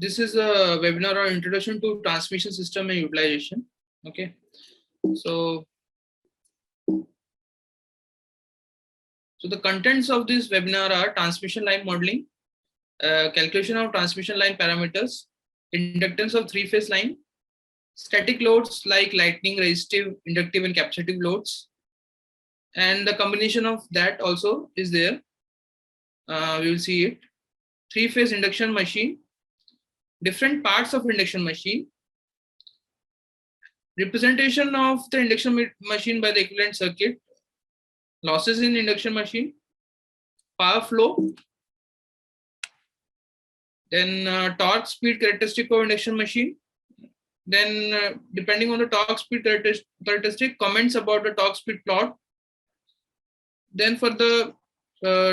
this is a webinar on introduction to transmission system and utilization. Okay, so the contents of this webinar are transmission line modeling, calculation of transmission line parameters, inductance of three-phase line, static loads like lightning, resistive, inductive, and capacitive loads, and the combination of that also is there. We will see it. Three-phase induction machine, different parts of induction machine, representation of the induction machine by the equivalent circuit, losses in induction machine, power flow, then torque speed characteristic of induction machine, then depending on the torque speed characteristic, comments about the torque speed plot. Then for the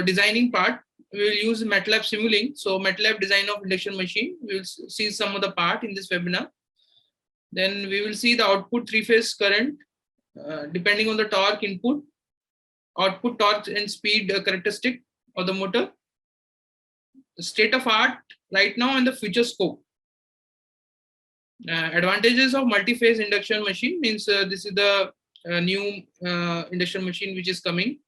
designing part, we will use MATLAB Simulink. So MATLAB design of induction machine, we will see some of the part in this webinar. Then we will see the output three-phase current, depending on the torque input, output torque and speed characteristic of the motor, the state of art right now and the future scope. Advantages of multi-phase induction machine means this is the new induction machine which is coming,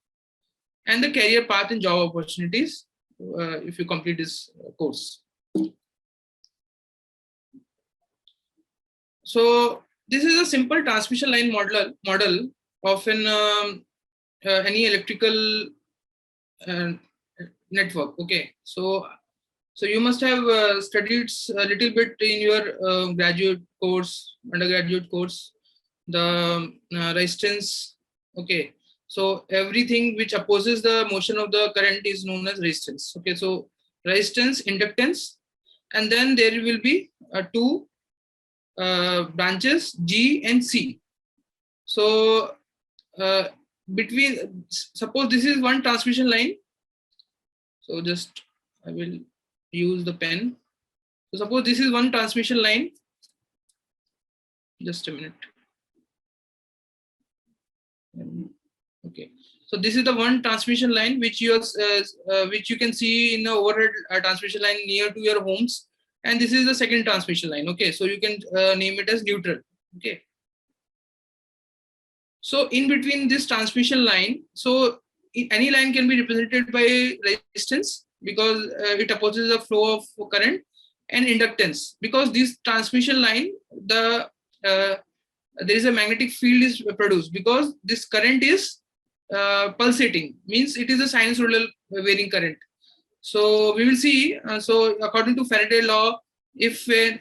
and the career path and job opportunities if you complete this course. So this is a simple transmission line model of an any electrical network. Okay, so you must have studied a little bit in your graduate course, undergraduate course, the resistance. Okay, so everything which opposes the motion of the current is known as resistance. Okay, so resistance, inductance, and then there will be two branches, G and C. So between, suppose this is one transmission line. So just I will use the pen. So suppose this is one transmission line. Just a minute. Okay. So this is the one transmission line which you can see in the overhead transmission line near to your homes, and this is the second transmission line. Okay. So you can name it as neutral. Okay. So in between this transmission line, so any line can be represented by resistance because it opposes the flow of current, and inductance because this transmission line, there is a magnetic field is produced because this current is pulsating, means it is a sinusoidal varying current. So we will see. So according to Faraday law, if the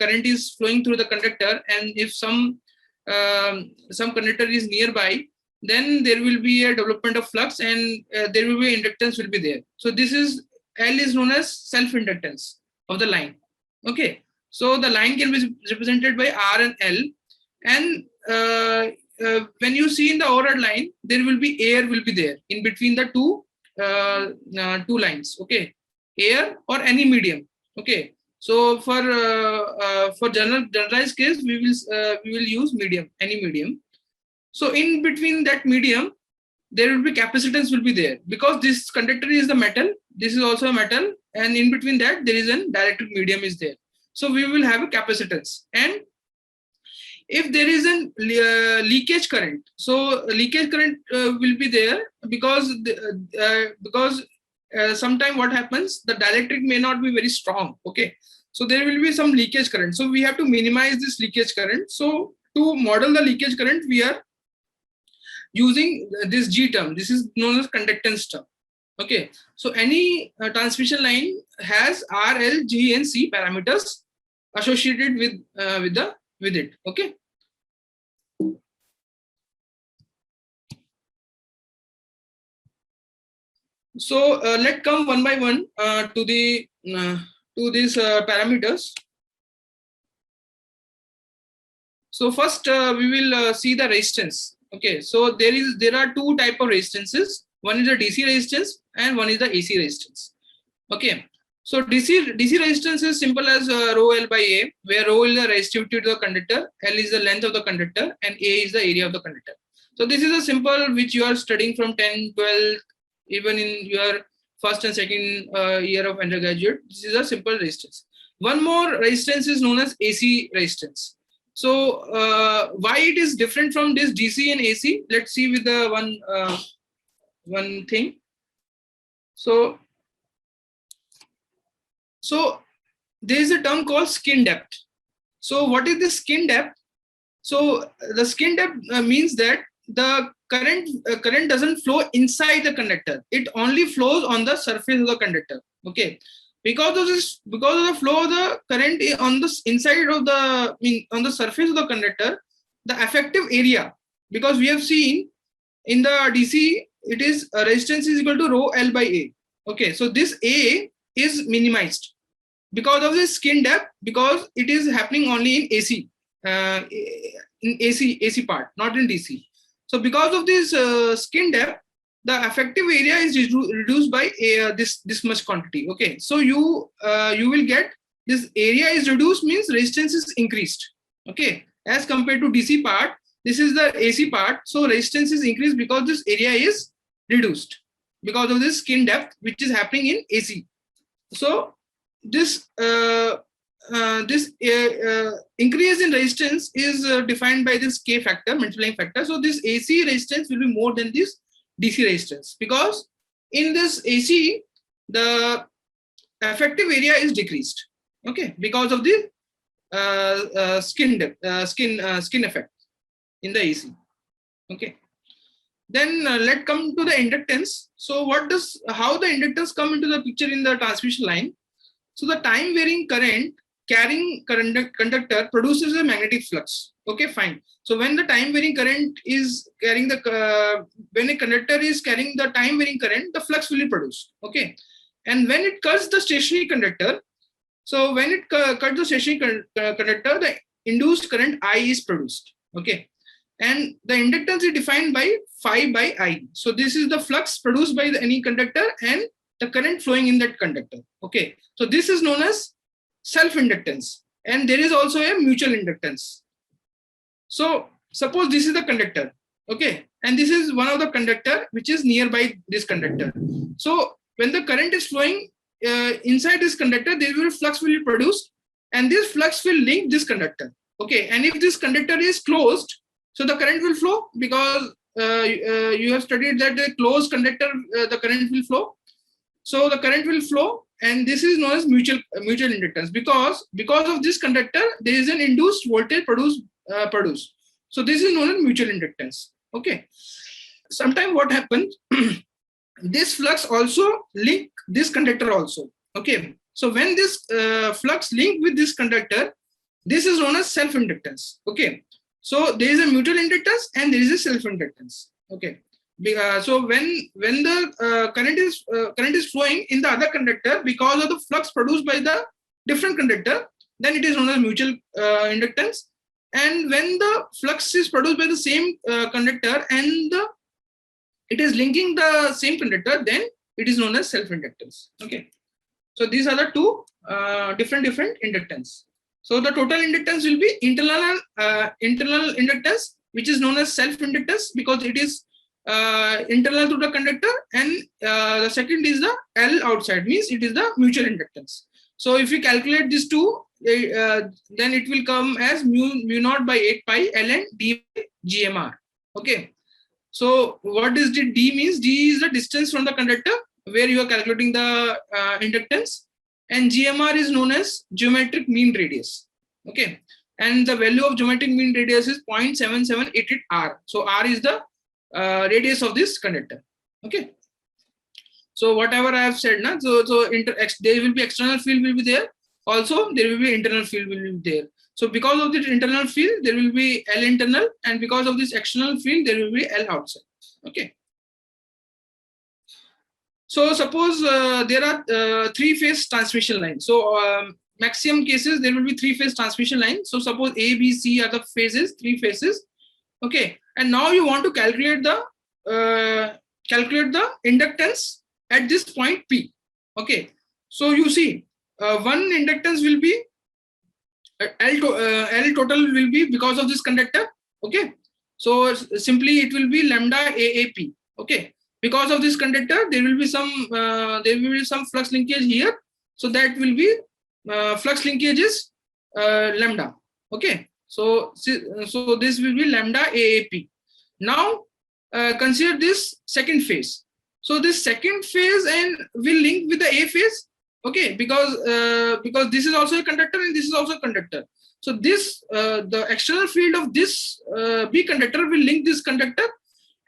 current is flowing through the conductor, and if some conductor is nearby, then there will be a development of flux, and there will be inductance will be there. So this is L is known as self-inductance of the line. Okay, so the line can be represented by R and L, and when you see in the overhead line, there will be air will be there in between the two lines. Okay, air or any medium. Okay, so for generalized case, we will use medium, any medium. So in between that medium, there will be capacitance will be there because this conductor is the metal. This is also a metal, and in between that there is an dielectric medium is there. So we will have a capacitance, and if there is a leakage current, so leakage current will be there because sometime what happens, the dielectric may not be very strong. Okay, so there will be some leakage current. So we have to minimize this leakage current. So to model the leakage current, we are using this G term. This is known as conductance term. Okay, so any transmission line has R, L, G, and C parameters associated with it. Okay. So let's come one by one to these parameters. So first we will see the resistance. Okay, so there are two type of resistances. One is the DC resistance and one is the AC resistance. Okay, so DC resistance is simple as rho L by A, where rho is the resistivity to the conductor, L is the length of the conductor, and A is the area of the conductor. So this is a simple which you are studying from 10, 12, even in your first and second year of undergraduate. This is a simple resistance. One more resistance is known as AC resistance. So why it is different from this DC and AC? Let's see with the one thing. So there is a term called skin depth. So what is the skin depth? So the skin depth means that the current doesn't flow inside the conductor. It only flows on the surface of the conductor. Okay, because of the flow of the current on the inside of on the surface of the conductor, the effective area, because we have seen in the DC, it is resistance is equal to rho L by A. Okay, so this A is minimized because of this skin depth, because it is happening only in AC, in AC part, not in DC. So because of this skin depth, the effective area is reduced by this much quantity. Okay, so you will get this area is reduced means resistance is increased. Okay, as compared to DC part, this is the AC part. So resistance is increased because this area is reduced because of this skin depth, which is happening in AC. So this increase in resistance is defined by this K factor, multiplying factor. So this AC resistance will be more than this DC resistance, because in this AC the effective area is decreased. Okay, because of the skin effect in the AC. Okay, then let's come to the inductance. So how the inductance come into the picture in the transmission line? So the time varying current carrying conductor produces a magnetic flux. Okay, fine. So when the time varying current is carrying when a conductor is carrying the time varying current, the flux will be produced. Okay, and when it cuts the stationary conductor, so when it cuts the stationary conductor, the induced current I is produced. Okay, and the inductance is defined by phi by I. So this is the flux produced by any conductor and the current flowing in that conductor. Okay, so this is known as self-inductance, and there is also a mutual inductance. So suppose this is the conductor, okay, and this is one of the conductor which is nearby this conductor. So when the current is flowing inside this conductor, there will flux will be produced, and this flux will link this conductor. Okay, and if this conductor is closed, so the current will flow, because you have studied that the closed conductor, the current will flow. So the current will flow, and this is known as mutual inductance, because of this conductor there is an induced voltage produced. So this is known as mutual inductance. Okay. Sometimes what happens, this flux also link this conductor also. Okay. So when this flux link with this conductor, this is known as self-inductance. Okay. So there is a mutual inductance and there is a self-inductance. Okay. So when the current is flowing in the other conductor because of the flux produced by the different conductor, then it is known as mutual inductance. And when the flux is produced by the same conductor and it is linking the same conductor, then it is known as self-inductance. Okay. So these are the two different inductance. So the total inductance will be internal inductance, which is known as self-inductance, because it is internal to the conductor, and the second is the L outside, means it is the mutual inductance. So if we calculate these two, then it will come as mu naught by 8 pi ln d by GMR. Okay. So what is the d means? D is the distance from the conductor where you are calculating the inductance, and GMR is known as geometric mean radius. Okay. And the value of geometric mean radius is 0.7788 R. So R is the radius of this conductor. Okay. So whatever I have said, na, so there will be external field will be there. Also, there will be internal field will be there. So because of this internal field, there will be L internal, and because of this external field, there will be L outside. Okay. So suppose there are three-phase transmission lines. So maximum cases there will be three-phase transmission line. So suppose A, B, C are the phases, three phases. Okay, and now you want to calculate the inductance at this point P. Okay, so you see one inductance will be L total will be because of this conductor. Okay, so simply it will be lambda AAP. Okay, Because of this conductor, there will be some flux linkage here. So that will be flux linkage is lambda. Okay. So this will be lambda AAP. Now consider this second phase. So this second phase and will link with the A phase. Okay, because this is also a conductor and this is also a conductor. So this the external field of this B conductor will link this conductor,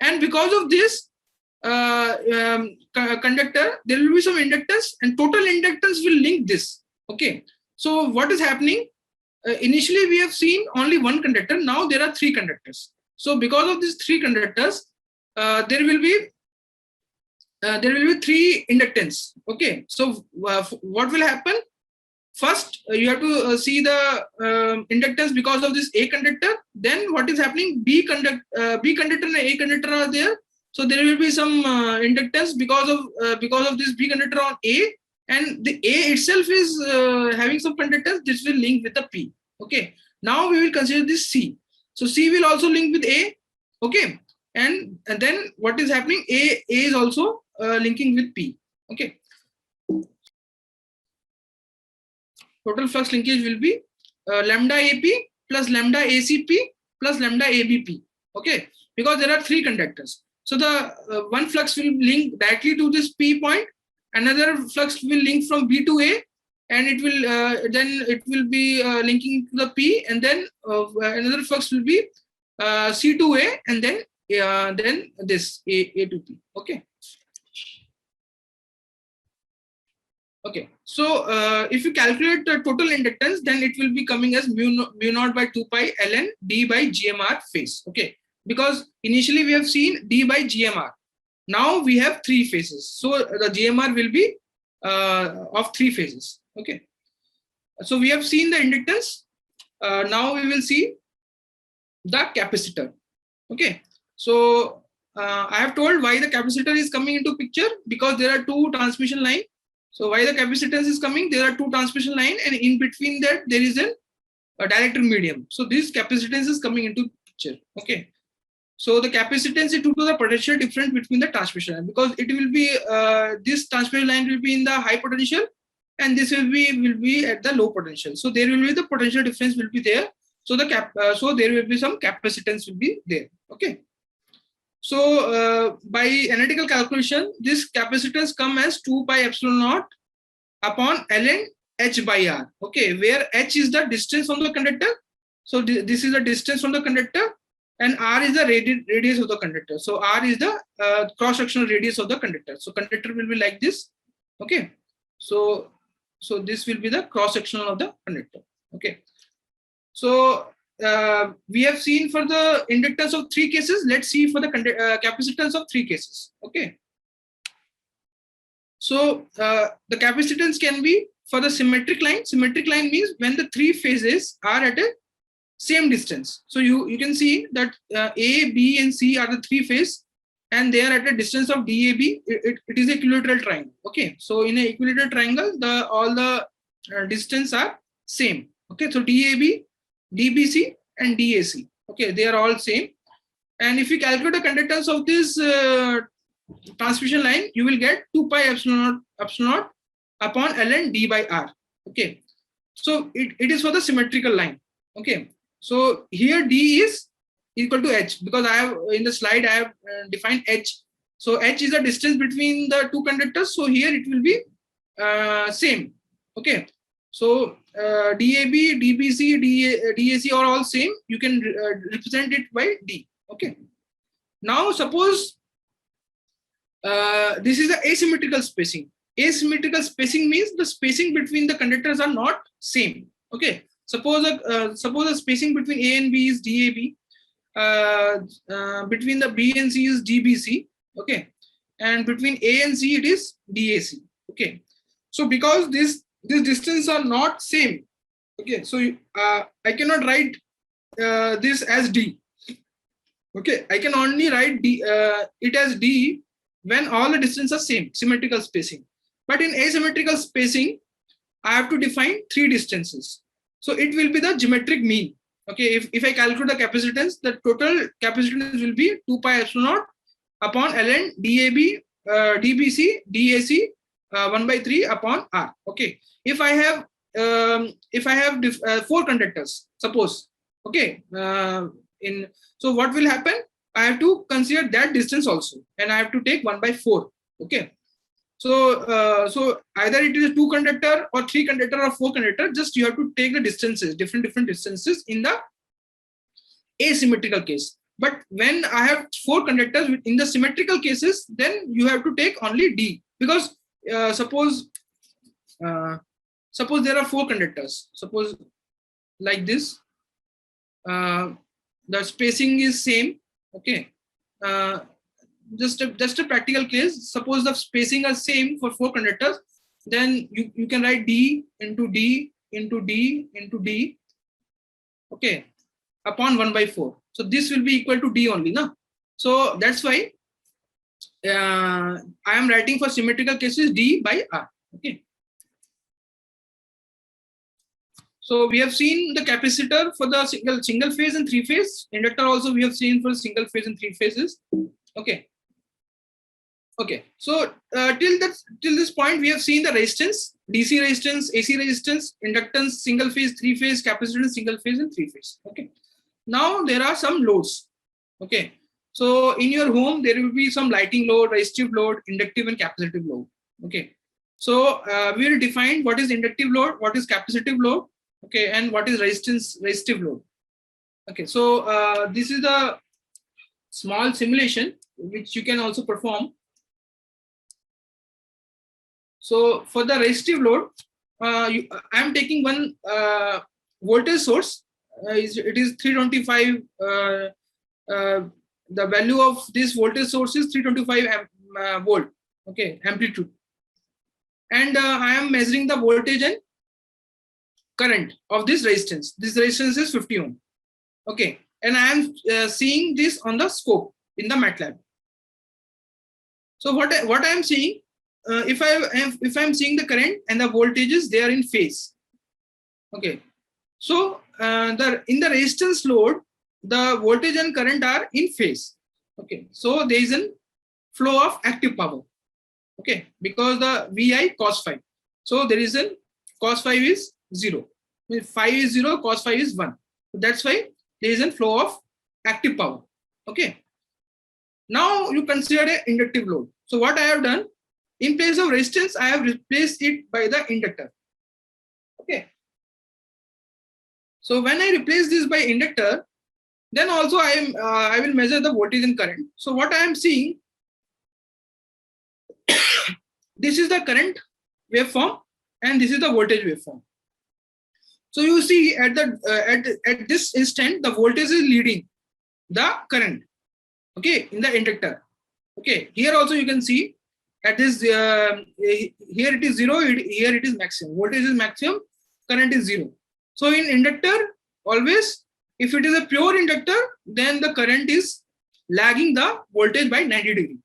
and because of this conductor, there will be some inductance, and total inductance will link this. Okay. So what is happening? Initially we have seen only one conductor. Now there are three conductors. So because of these three conductors, there will be three inductance. Okay. So what will happen? First, you have to see the inductance because of this A conductor. Then what is happening? B conductor and A conductor are there. So there will be some inductance because of this B conductor on A, and the A itself is having some conductance. This will link with the P. Okay. Now we will consider this C. So C will also link with A. Okay. And then what is happening? A is also linking with P. Okay. Total flux linkage will be lambda AP plus lambda ACP plus lambda ABP. Okay. Because there are three conductors. So the one flux will link directly to this P point. Another flux will link from B to A, and it will then it will be linking to the P, and then another flux will be C to A, and then this A to P. Okay. Okay. So if you calculate the total inductance, then it will be coming as mu naught by 2 pi ln D by GMR phase. Okay. Because initially we have seen D by GMR. Now we have three phases. So the GMR will be of three phases. Okay. So we have seen the inductance. Now we will see the capacitor. Okay. So I have told why the capacitor is coming into picture, because there are two transmission lines. So why the capacitance is coming? There are two transmission lines, and in between that there is a dielectric medium. So this capacitance is coming into picture. Okay. So the capacitance is due to the potential difference between the transmission line, because it will be this transmission line will be in the high potential, and this will be at the low potential. So there will be the potential difference will be there. So so there will be some capacitance will be there. Okay. So by analytical calculation, this capacitance come as 2 pi epsilon naught upon ln h by r. Okay, where h is the distance from the conductor. So this is the distance from the conductor, and r is the radius of the conductor. So r is the cross-sectional radius of the conductor. So conductor will be like this. Okay. So this will be the cross-sectional of the conductor. Okay. So we have seen for the inductance of three cases. Let's see for the capacitance of three cases. Okay. So the capacitance can be for the symmetric line. Symmetric line means when the three phases are at a same distance. So you can see that A, B, and C are the three phase, and they are at a distance of DAB. It is an equilateral triangle. Okay. So in an equilateral triangle, all the distance are same. Okay. So DAB, DBC, and DAC. Okay. They are all same. And if you calculate the conductance of this transmission line, you will get 2 pi epsilon naught upon ln D by R. Okay. So it is for the symmetrical line. Okay. So here D is equal to H, because I have in the slide I have defined H. So H is the distance between the two conductors. So here it will be same. Okay. So DAB, DBC, DAC are all same. You can represent it by D. Okay. Now suppose this is the asymmetrical spacing. Asymmetrical spacing means the spacing between the conductors are not same. Okay. Suppose the spacing between A and B is DAB, between the B and C is DBC, okay, and between A and C it is DAC. Okay. So because this distance are not same, okay, so I cannot write this as D. Okay, I can only write it as D when all the distances are same, symmetrical spacing. But in asymmetrical spacing, I have to define three distances. So it will be the geometric mean. Okay, if I calculate the capacitance, the total capacitance will be 2 pi epsilon naught upon ln dab dbc dac 1 by 3 upon r. Okay, if I have four conductors, suppose, okay, so what will happen? I have to consider that distance also, and I have to take 1 by 4. Okay, so either it is a 2 conductor or 3 conductor or 4 conductor. Just you have to take the distances, different distances in the asymmetrical case. But when I have 4 conductors in the symmetrical cases, then you have to take only d, because suppose there are 4 conductors. Suppose like this, the spacing is same. Okay, just a practical case. Suppose the spacing are same for 4 conductors, then you can write d into d into d into d. Okay, upon 1 by 4. So this will be equal to d only, no? So that's why I am writing for symmetrical cases d by r. Okay. So we have seen the capacitor for the single phase and 3 phase. Inductor also we have seen for single phase and 3 phases. Okay. Okay. So till this point we have seen the resistance, DC resistance, AC resistance, inductance, single phase, 3 phase, capacitance, single phase and 3 phase. Okay. Now there are some loads. Okay. So in your home there will be some lighting load, resistive load, inductive and capacitive load. Okay. So we will define what is inductive load, what is capacitive load. Okay, and what is resistive load. Okay, so this is a small simulation which you can also perform. So for the resistive load, I am taking one voltage source. It is 325. The value of this voltage source is 325 volt. Okay, amplitude. And I am measuring the voltage and current of this resistance. This resistance is 50 ohm. Okay, and I am seeing this on the scope in the MATLAB. So what I am seeing, if I am seeing the current and the voltages, they are in phase. Okay, so in the resistance load, the voltage and current are in phase. Okay, so there is a flow of active power. Okay, because the VI cos phi. So there is a cos phi is 0. Phi is 0, cos phi is 1. So that's why there is a flow of active power. Okay. Now you consider an inductive load. So what I have done, in place of resistance, I have replaced it by the inductor. Okay. So when I replace this by inductor, then also I will measure the voltage and current. So what I am seeing, this is the current waveform and this is the voltage waveform. So you see at this instant the voltage is leading the current. Okay, in the inductor. Okay, here also you can see at this here it is 0, here it is maximum. Voltage is maximum, current is 0. So in inductor, always if it is a pure inductor, then the current is lagging the voltage by 90 degrees.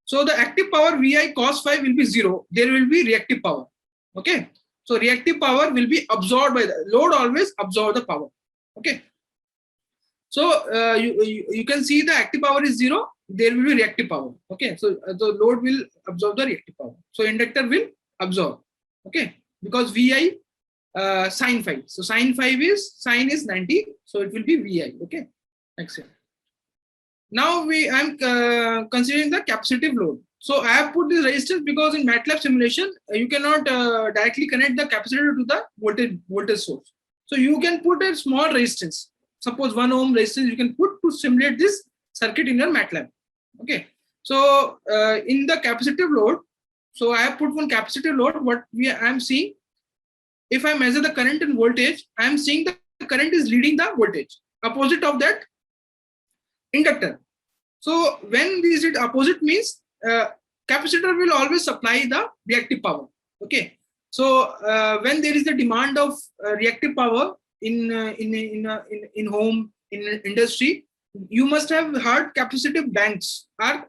So the active power VI cos phi will be 0. There will be reactive power. Okay. So reactive power will be absorbed by the load, always absorb the power. Okay. So you can see the active power is 0. There will be reactive power. Okay. So the load will absorb the reactive power. So inductor will absorb. Okay. Because VI sin phi. So sin is 90. So it will be VI. Okay. Excellent. Now I'm considering the capacitive load. So I have put this resistance because in MATLAB simulation, you cannot directly connect the capacitor to the voltage source. So you can put a small resistance. Suppose 1 ohm resistance you can put to simulate this circuit in your MATLAB. Okay. So in the capacitive load, so I have put one capacitive load. What I am seeing, if I measure the current and voltage, I am seeing the current is leading the voltage. Opposite of that, inductor. So when this is opposite means capacitor will always supply the reactive power. Okay. So when there is the demand of reactive power in home, in industry, you must have heard capacitive banks are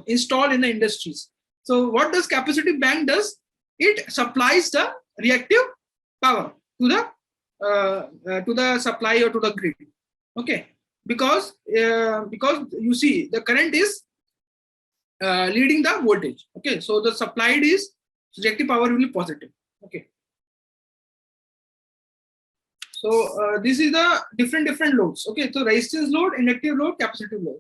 installed in the industries. So what does capacitive bank does? It supplies the reactive power to the supply or to the grid. Okay. because you see the current is leading the voltage. Okay, so the supplied is reactive power will be positive. Okay, so this is the different loads. Okay, so resistance load, inductive load, capacitive load.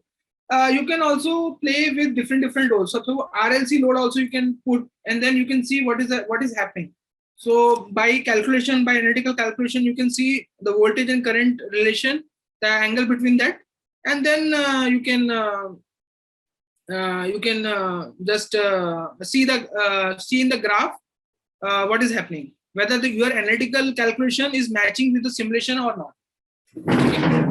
You can also play with different loads. So RLC load also you can put, and then you can see what is happening. So by calculation, by analytical calculation, you can see the voltage and current relation, the angle between that, and then you can just see in the graph what is happening, whether your analytical calculation is matching with the simulation or not. Okay.